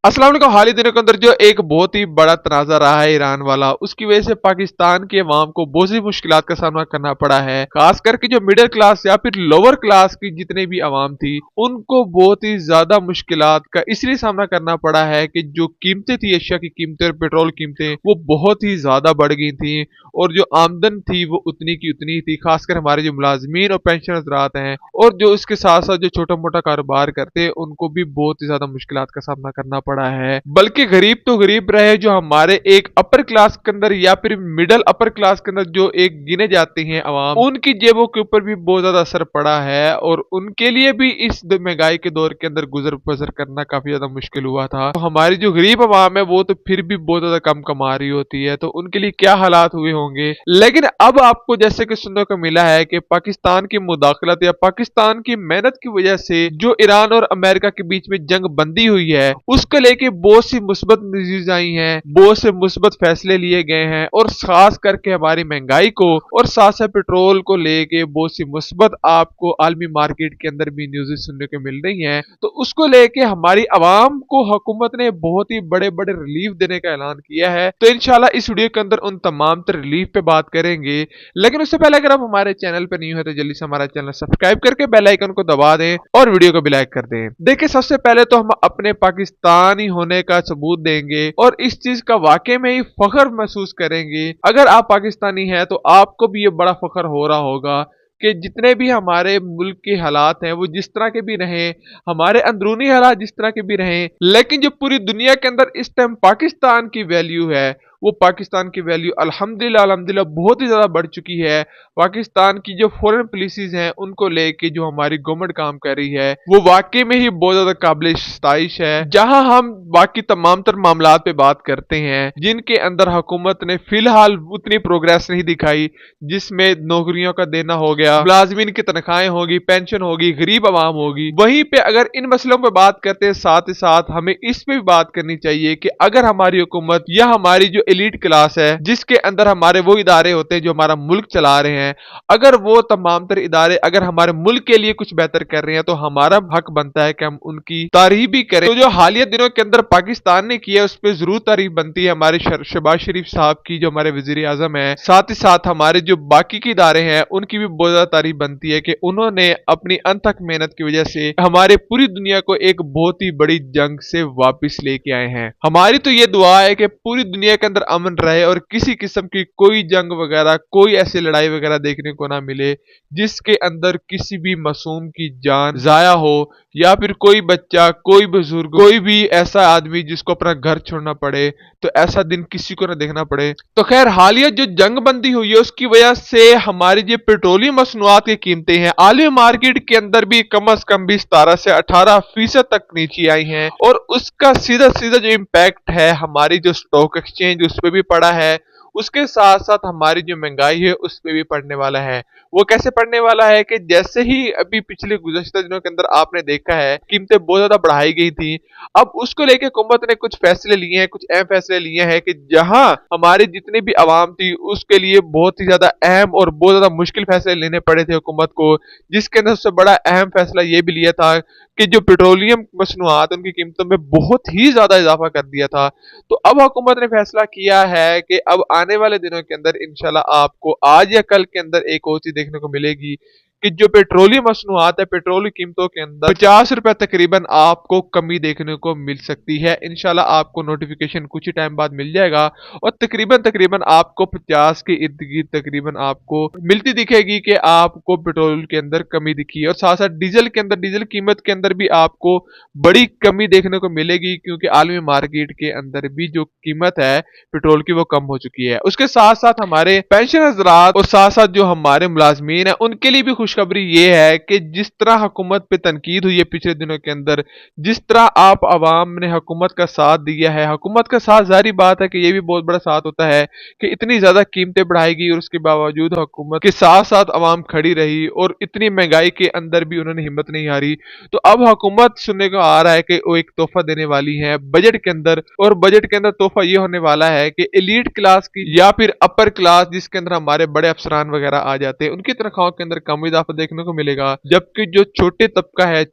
अस्सलाम वालेकुम। हाल ही दिनों के अंदर जो एक बहुत ही बड़ा तनाज़ा रहा है ईरान वाला, उसकी वजह से पाकिस्तान के अवाम को बहुत सी मुश्किलात का सामना करना पड़ा है। खास करके जो मिडिल क्लास या फिर लोअर क्लास की जितने भी अवाम थी, उनको बहुत ही ज्यादा मुश्किलात का इसलिए सामना करना पड़ा है कि जो कीमतें थी, एशिया की कीमतें और पेट्रोल कीमतें, वो बहुत ही ज्यादा बढ़ गई थी और जो आमदन थी वो उतनी की उतनी थी। खासकर हमारे जो मुलाजमीन और पेंशन हजरात हैं और जो इसके साथ साथ जो छोटा मोटा कारोबार करते हैं, उनको भी बहुत ही ज्यादा मुश्किलात का सामना करना पड़ा है। बल्कि गरीब तो गरीब रहे, जो हमारे एक अपर क्लास के अंदर या फिर मिडल अपर क्लास के अंदर जो एक गिने जाते हैं अवाम, उनकी जेबों के ऊपर भी बहुत ज्यादा असर पड़ा है और उनके लिए भी इस महंगाई के दौर के अंदर गुजर बसर करना काफी ज्यादा मुश्किल हुआ था। तो हमारी जो गरीब अवाम है वो तो फिर भी बहुत ज्यादा कम कमा रही होती है, तो उनके लिए क्या हालात हुए होंगे। लेकिन अब आपको जैसे कि सुनने को मिला है कि पाकिस्तान की मुदाखलत या पाकिस्तान की मेहनत की वजह से जो ईरान और अमेरिका के बीच में जंग बंदी हुई है, उसको लेके बहुत सी मुस्बत न्यूज़ आई हैं, बहुत से मुस्बत फैसले लिए गए हैं और खास करके हमारी महंगाई को और साथ साथ पेट्रोल को लेके बहुत सी मुस्बत आपको आलमी मार्केट के अंदर भी न्यूज़ सुनने को मिल रही हैं। तो उसको लेके हमारी आवाम को हुकूमत ने बहुत ही बड़े बड़े रिलीफ देने का ऐलान किया है। तो इंशाल्लाह इस वीडियो के अंदर उन तमाम तर रिलीफ पे बात करेंगे। लेकिन उससे पहले अगर आप हमारे चैनल पर न्यू है तो जल्दी से हमारा चैनल सब्सक्राइब करके बेल आइकन को दबा दें और वीडियो को भी लाइक कर दें। देखिए, सबसे पहले तो हम अपने पाकिस्तानी होने का सबूत देंगे और इस चीज का वाकई में ही फख्र महसूस करेंगे। अगर आप पाकिस्तानी हैं तो आपको भी ये बड़ा फख्र हो रहा होगा कि जितने भी हमारे मुल्क के हालात हैं वो जिस तरह के भी रहें, हमारे अंदरूनी हालात जिस तरह के भी रहें, लेकिन जो पूरी दुनिया के अंदर इस टाइम पाकिस्तान की वैल्यू है, वो पाकिस्तान की वैल्यू अल्हम्दुलिल्लाह अल्हम्दुलिल्लाह बहुत ही ज्यादा बढ़ चुकी है। पाकिस्तान की जो फॉरेन पॉलिसीज हैं उनको लेके जो हमारी गवर्नमेंट काम कर रही है, वो वाकई में ही बहुत ज्यादा काबिल सताइश है। जहां हम बाकी तमाम तर मामलात पे बात करते हैं जिनके अंदर हुकूमत ने फिलहाल उतनी प्रोग्रेस नहीं दिखाई, जिसमें नौकरियों का देना हो गया, मुलाजमीन की तनख्वाहें होगी, पेंशन होगी, गरीब आवाम होगी। वहीं पे अगर इन मसलों पे बात करते हैं, साथ ही साथ हमें इस पे भी बात करनी चाहिए कि अगर हमारी हुकूमत या हमारी जो एलीट क्लास है, जिसके अंदर हमारे वो इदारे होते हैं जो हमारा मुल्क चला रहे हैं, अगर वो तमाम तर इदारे अगर हमारे मुल्क के लिए कुछ बेहतर कर रहे हैं तो हमारा हक बनता है कि हम उनकी तारीफ भी करें। तो जो हालिया दिनों के अंदर पाकिस्तान ने किया उस पर जरूर तारीफ बनती है हमारे शहबाज शरीफ साहब की, जो हमारे वजीर आजम है। साथ ही साथ हमारे जो बाकी के इदारे हैं उनकी भी बहुत ज्यादा तारीफ बनती है कि उन्होंने अपनी अनथक मेहनत की वजह से हमारे पूरी दुनिया को एक बहुत ही बड़ी जंग से वापिस लेके आए हैं। हमारी तो ये दुआ है कि पूरी दुनिया के अंदर अमन रहे और किसी किस्म की कोई जंग वगैरह, कोई ऐसी लड़ाई वगैरह देखने को ना मिले जिसके अंदर किसी भी मासूम की जान जाया हो या फिर कोई बच्चा, कोई बुजुर्ग, कोई भी ऐसा आदमी जिसको अपना घर छोड़ना पड़े, तो ऐसा दिन किसी को ना देखना पड़े। तो खैर, हालिया जो जंग बंदी हुई है उसकी वजह से हमारी जो पेट्रोलियम मसनूआत की कीमतें हैं आलमी मार्केट के अंदर भी कम अज कम भी 17 से 18% तक नीचे आई हैं और उसका सीधा सीधा जो इम्पैक्ट है हमारी जो स्टॉक एक्सचेंज उस पर भी पड़ा है, उसके साथ साथ हमारी जो महंगाई है उस पर भी पड़ने वाला है। वो कैसे पड़ने वाला है कि जैसे ही अभी पिछले गुज़श्ता दिनों के अंदर आपने देखा है कीमतें बहुत ज्यादा बढ़ाई गई थी, अब उसको लेके हुकूमत ने कुछ फैसले लिए हैं, कुछ अहम फैसले लिए हैं कि जहां हमारे जितने भी आवाम थी उसके लिए बहुत ही ज्यादा अहम और बहुत ज्यादा मुश्किल फैसले लेने पड़े थे हुकूमत को, जिसके अंदर सबसे बड़ा अहम फैसला ये भी लिया था कि जो पेट्रोलियम मसनूआत उनकी कीमतों में बहुत ही ज्यादा इजाफा कर दिया था। तो अब हुकूमत ने फैसला किया है कि अब आने वाले दिनों के अंदर इंशाल्लाह आपको आज या कल के अंदर एक और चीज देखने को मिलेगी कि जो पेट्रोलियम मसनूआत है, पेट्रोल की कीमतों के अंदर 50 रुपए तकरीबन आपको कमी देखने को मिल सकती है। इंशाल्लाह आपको नोटिफिकेशन कुछ ही टाइम बाद मिल जाएगा और तकरीबन तकरीबन आपको 50 के इर्द गिर्द तकरीबन आपको मिलती दिखेगी कि आपको पेट्रोल के अंदर कमी दिखी है। और साथ साथ डीजल के अंदर, डीजल कीमत के अंदर भी आपको बड़ी कमी देखने को मिलेगी, क्योंकि आलमी मार्केट के अंदर भी जो कीमत है पेट्रोल की वो कम हो चुकी है। उसके साथ साथ हमारे पेंशन हजरात और साथ साथ जो हमारे मुलाजमीन है उनके लिए भी खुशखबरी ये है कि जिस तरह हुकूमत पे तनकीद हुई है पिछले दिनों के अंदर, जिस तरह आप आवाम ने हुकूमत का साथ दिया है, हुकूमत का साथ जारी बात है कि ये भी बहुत बड़ा साथ होता है कि इतनी ज्यादा कीमतें बढ़ाई गई और उसके बावजूद हुकूमत के साथ साथ आवाम खड़ी रही और इतनी महंगाई के अंदर भी उन्होंने हिम्मत नहीं हारी। तो अब हुकूमत सुनने को आ रहा है कि वो एक तोहफा देने वाली है बजट के अंदर, और बजट के अंदर तोहफा ये होने वाला है कि एलीट क्लास की या फिर अपर क्लास जिसके अंदर हमारे बड़े अफसरान वगैरह आ जाते हैं, उनकी तनख्वाहों के अंदर कम इजाफा देखने को मिलेगा, जबकि जो छोटे तबका है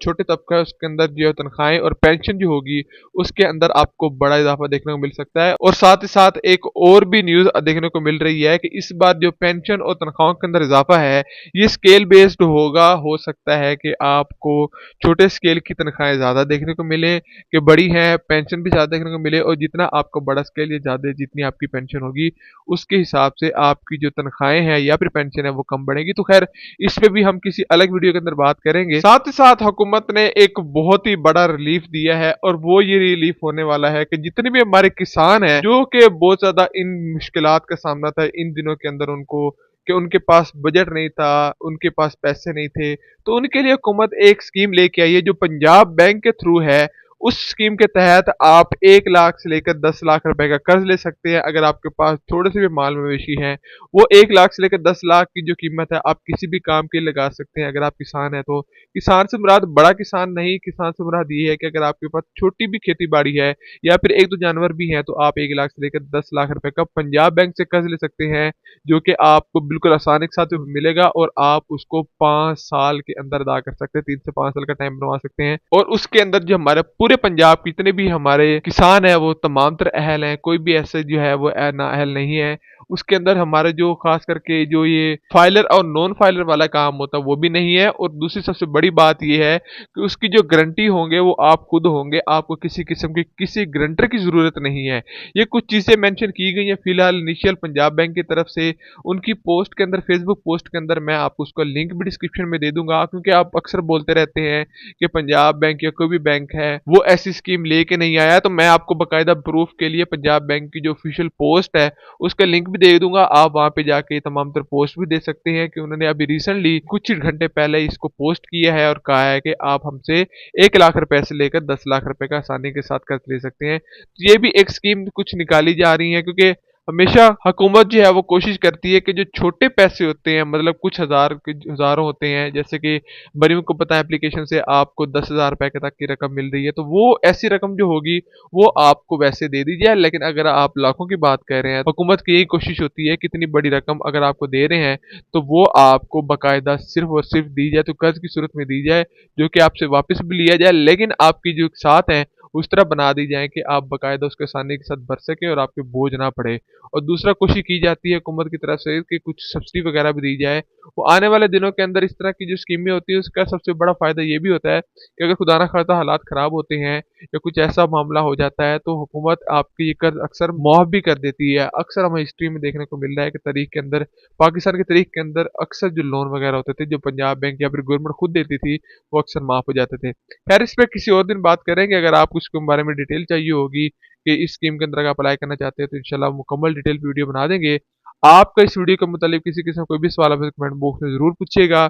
उसके अंदर जो है तनख्वाहें और पेंशन जो होगी उसके अंदर आपको बड़ा इजाफा देखने को मिल सकता है। और साथ ही साथ एक और भी न्यूज देखने को मिल रही है कि इस बार जो पेंशन और तनख्वाहों के अंदर इजाफा है ये स्केल बेस्ड होगा। हो सकता है कि आपको छोटे स्केल की तनख्वाहें ज्यादा देखने को मिले, कि बड़ी हैं पेंशन भी ज्यादा देखने को मिले, और जितना आपका बड़ा स्केल या ज्यादा जितनी आपकी पेंशन होगी उसके हिसाब से आपकी जो तनख्वाहें हैं या फिर पेंशन है वो कम बढ़ेगी। तो खैर इस पे भी हम किसी अलग वीडियो के अंदर बात करेंगे। साथ ही साथ हुकूमत ने एक बहुत ही बड़ा रिलीफ दिया है, और वो ये रिलीफ होने वाला है कि जितने भी हमारे किसान हैं जो कि बहुत ज्यादा इन मुश्किलात का सामना था इन दिनों के अंदर उनको, कि उनके पास बजट नहीं था, उनके पास पैसे नहीं थे, तो उनके लिए हुकूमत एक स्कीम लेके आई है जो पंजाब बैंक के थ्रू है। उस स्कीम के तहत आप 1 लाख से लेकर 10 लाख रुपए का कर्ज ले सकते हैं अगर आपके पास थोड़े से भी माल मवेशी हैं। वो 1 लाख से लेकर 10 लाख की जो कीमत है आप किसी भी काम के लिए लगा सकते हैं अगर आप किसान हैं तो। किसान से मुराद बड़ा किसान नहीं, किसान से मुराद ये है कि अगर आपके पास छोटी भी खेती बाड़ी है या फिर एक दो जानवर भी हैं तो आप 1 लाख से लेकर 10 लाख रुपए का पंजाब बैंक से कर्ज ले सकते हैं, जो कि आपको बिल्कुल आसानी के साथ मिलेगा और आप उसको 5 साल के अंदर अदा कर सकते हैं। 3 से 5 साल का टाइम बनवा सकते हैं, और उसके अंदर जो हमारे पूरे पंजाब के जितने भी हमारे किसान है वो तमाम तर अहल हैं, कोई भी ऐसे जो है वो ना अहल नहीं है। उसके अंदर हमारे जो खास करके जो ये फाइलर और नॉन फाइलर वाला काम होता है वो भी नहीं है। और दूसरी सबसे बड़ी बात ये है कि उसकी जो गारंटी होंगे वो आप खुद होंगे, आपको किसी किस्म की किसी गारंटर की जरूरत नहीं है। ये कुछ चीजें मेंशन की गई हैं फिलहाल इनिशियल पंजाब बैंक की तरफ से, उनकी पोस्ट के अंदर, फेसबुक पोस्ट के अंदर मैं आपको उसका लिंक भी डिस्क्रिप्शन में दे दूंगा, क्योंकि आप अक्सर बोलते रहते हैं कि पंजाब बैंक या कोई भी बैंक है वो ऐसी स्कीम लेके नहीं आया। तो मैं आपको बाकायदा प्रूफ के लिए पंजाब बैंक की जो ऑफिशियल पोस्ट है उसका लिंक भी दे दूंगा, आप वहां पे जाके तमाम तर पोस्ट भी दे सकते हैं कि उन्होंने अभी रिसेंटली कुछ ही घंटे पहले इसको पोस्ट किया है और कहा है कि आप हमसे 1 लाख रुपए से लेकर 10 लाख रुपए का आसानी के साथ कर्ज ले सकते हैं। तो ये भी एक स्कीम कुछ निकाली जा रही है, क्योंकि हमेशा हुकूमत जो है वो कोशिश करती है कि जो छोटे पैसे होते हैं, मतलब कुछ हजारों होते हैं, जैसे कि बरियों को पता है एप्लीकेशन से आपको 10,000 रुपए तक की रकम मिल रही है, तो वो ऐसी रकम जो होगी वो आपको वैसे दे दी जाए। लेकिन अगर आप लाखों की बात कर रहे हैं, हुकूमत की यही कोशिश होती है कितनी बड़ी रकम अगर आपको दे रहे हैं तो वो आपको बाकायदा सिर्फ और सिर्फ दी जाए, तो कर्ज की सूरत में दी जाए, जो कि आपसे वापस भी लिया जाए, लेकिन आपकी जो साथ है उस तरह बना दी जाए कि आप बाकायदा उसके आसानी के साथ भर सके और आपके बोझ ना पड़े। और दूसरा कोशिश की जाती है हुकूमत की तरफ से कि कुछ सब्सिडी वगैरह भी दी जाए। वो आने वाले दिनों के अंदर इस तरह की जो स्कीमें होती है उसका सबसे बड़ा फायदा ये भी होता है कि अगर खुदा ना खास्ता हालात खराब होते हैं या कुछ ऐसा मामला हो जाता है तो हुकूमत आपकी ये कर्ज अक्सर मुआफ भी कर देती है। अक्सर हमें हिस्ट्री में देखने को मिल रहा है कि तारीख के अंदर, पाकिस्तान की तारीख के अंदर अक्सर जो लोन वगैरह होते थे जो पंजाब बैंक या फिर गवर्नमेंट खुद देती थी वो अक्सर माफ हो जाते थे। खैर इस पर किसी और दिन बात करेंगे। अगर आपको इसके बारे में डिटेल चाहिए होगी कि इस स्कीम के अंदर आप अप्लाई करना चाहते हैं तो इंशाल्लाह मुकम्मल डिटेल वीडियो बना देंगे। आपका इस वीडियो के मुतालिक किसी किस्म का कोई भी सवाल है कमेंट बॉक्स में जरूर पूछिएगा।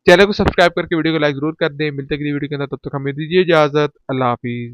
चैनल को सब्सक्राइब करके वीडियो को लाइक जरूर कर दें। मिलते हैं अगली वीडियो के अंदर, तब तक हमें दीजिए इजाजत। अल्लाह हाफिज।